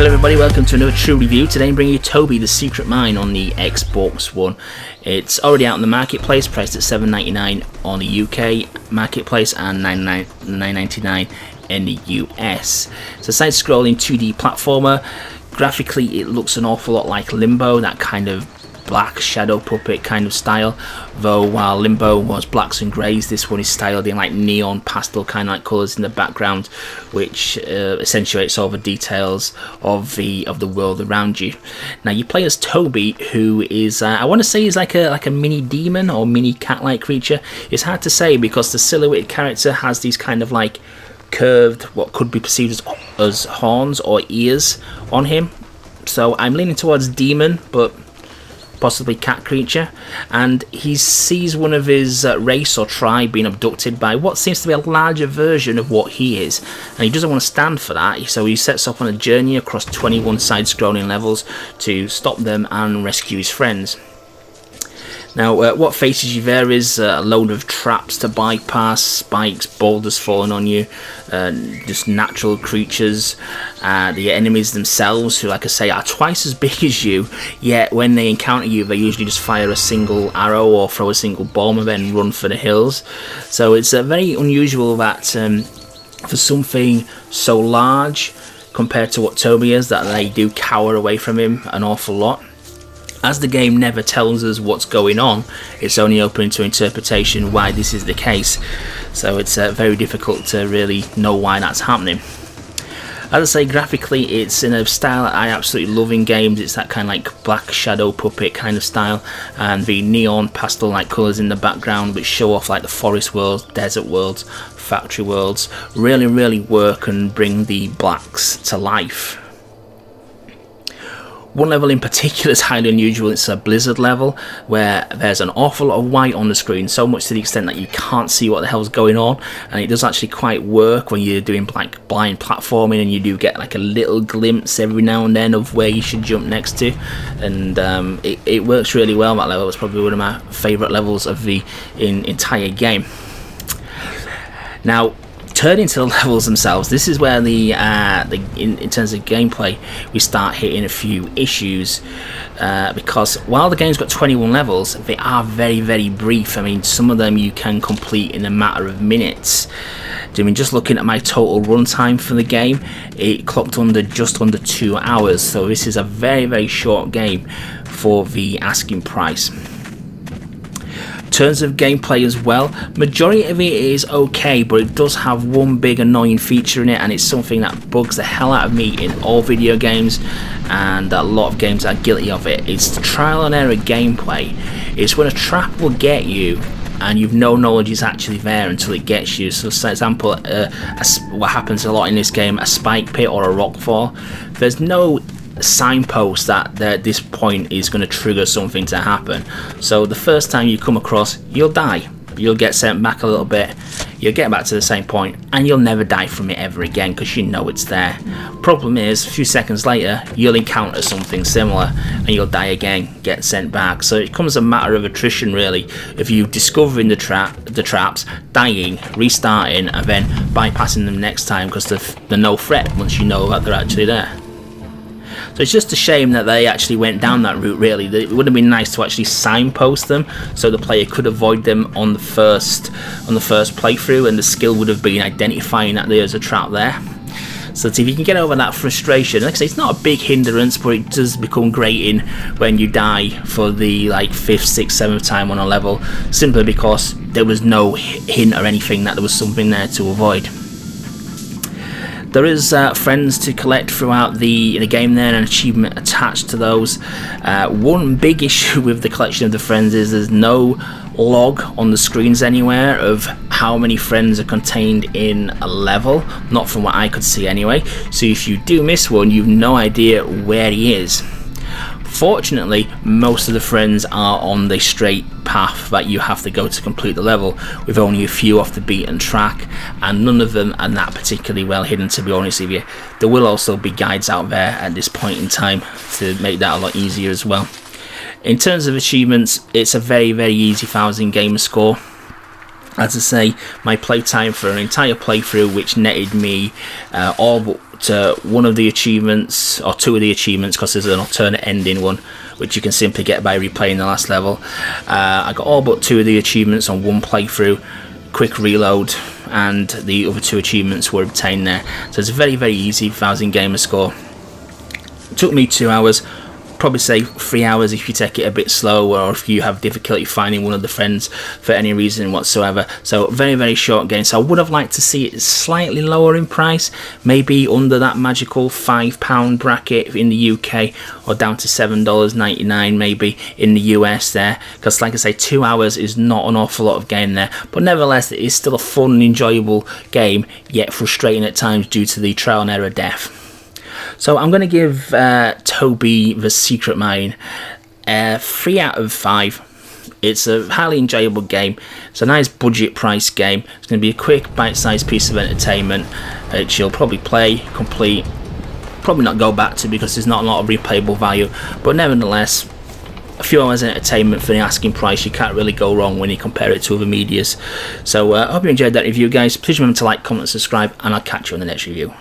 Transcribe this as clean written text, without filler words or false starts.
Hello everybody, welcome to another True Review. Today I'm bringing you Toby, the Secret Mine on the Xbox One. It's already out in the marketplace, priced at $7.99 on the UK marketplace and $9.99 in the US. It's a side-scrolling 2D platformer. Graphically it looks an awful lot like Limbo, that kind of black shadow puppet kind of style, though while Limbo was blacks and greys, this one is styled in like neon pastel kind of like colours in the background, which accentuates all the details of the world around you. Now you play as Toby, who is I want to say is like a mini demon or mini cat-like creature. It's hard to say because the silhouette character has these kind of like curved, what could be perceived as horns or ears on him, so I'm leaning towards demon, but possibly cat creature, and he sees one of his race or tribe being abducted by what seems to be a larger version of what he is, and he doesn't want to stand for that, so he sets off on a journey across 21 side-scrolling levels to stop them and rescue his friends. Now what faces you there is a load of traps to bypass, spikes, boulders falling on you, just natural creatures, the enemies themselves, who like I say are twice as big as you, yet when they encounter you they usually just fire a single arrow or throw a single bomb and then run for the hills. So it's very unusual that for something so large compared to what Toby is, that they do cower away from him an awful lot. As the game never tells us what's going on, it's only open to interpretation why this is the case, so it's very difficult to really know why that's happening. As I say, graphically it's in a style that I absolutely love in games. It's that kind of like black shadow puppet kind of style, and the neon pastel like colours in the background which show off like the forest worlds, desert worlds, factory worlds really work and bring the blacks to life. One level in particular is highly unusual. It's a blizzard level where there's an awful lot of white on the screen, so much to the extent that you can't see what the hell's going on, and it does actually quite work when you're doing like blind platforming, and you do get like a little glimpse every now and then of where you should jump next to, and it works really well. That level is probably one of my favourite levels of the entire game. Now, turning to the levels themselves, this is where in terms of gameplay we start hitting a few issues, because while the game's got 21 levels, they are very brief. I mean, some of them you can complete in a matter of minutes. I mean, just looking at my total runtime for the game, it clocked just under 2 hours, so this is a very short game for the asking price. In terms of gameplay as well, majority of it is okay, but it does have one big annoying feature in it, and it's something that bugs the hell out of me in all video games, and a lot of games are guilty of it. It's the trial and error gameplay. It's when a trap will get you and you've no knowledge it's actually there until it gets you. So for example, what happens a lot in this game, a spike pit or a rock fall, there's no signpost that this point is going to trigger something to happen. So the first time you come across, you'll die, you'll get sent back a little bit, you'll get back to the same point, and you'll never die from it ever again because you know it's there. Problem is, a few seconds later you'll encounter something similar and you'll die again, get sent back. So it becomes a matter of attrition really, if you discovering the traps, dying, restarting, and then bypassing them next time because they're no threat once you know that they're actually there. So it's just a shame that they actually went down that route really. It would have been nice to actually signpost them so the player could avoid them on the first playthrough, and the skill would have been identifying that there's a trap there. So if you can get over that frustration, like I say, it's not a big hindrance, but it does become grating when you die for the like 5th, 6th, 7th time on a level, simply because there was no hint or anything that there was something there to avoid. There is friends to collect throughout the game there, and an achievement attached to those. One big issue with the collection of the friends is there's no log on the screens anywhere of how many friends are contained in a level, not from what I could see anyway. So if you do miss one, you've no idea where he is. Fortunately, most of the friends are on the straight path that you have to go to complete the level, with only a few off the beaten track, and none of them are that particularly well hidden, to be honest with you. There will also be guides out there at this point in time to make that a lot easier as well. In terms of achievements, it's a very easy 1000 gamer score. As I say, my playtime for an entire playthrough, which netted me all but got one of the achievements, or two of the achievements, because there's an alternate ending one, which you can simply get by replaying the last level. I got all but two of the achievements on one playthrough, quick reload, and the other two achievements were obtained there. So it's a very, very easy 1000 gamer score. It took me 2 hours. Probably say 3 hours if you take it a bit slow, or if you have difficulty finding one of the friends for any reason whatsoever. So very, very short game. So I would have liked to see it slightly lower in price, maybe under that magical £5 bracket in the UK, or down to $7.99 maybe in the US there, because like I say, 2 hours is not an awful lot of game there, but nevertheless it is still a fun and enjoyable game, yet frustrating at times due to the trial and error death. So I'm going to give Toby the Secret Mine 3 out of 5. It's a highly enjoyable game. It's a nice budget price game. It's going to be a quick bite-sized piece of entertainment which you'll probably play, complete, probably not go back to because there's not a lot of replayable value, but nevertheless a few hours of entertainment for the asking price. You can't really go wrong when you compare it to other medias. So I hope you enjoyed that review, guys. Please remember to like, comment, subscribe, and I'll catch you on the next review.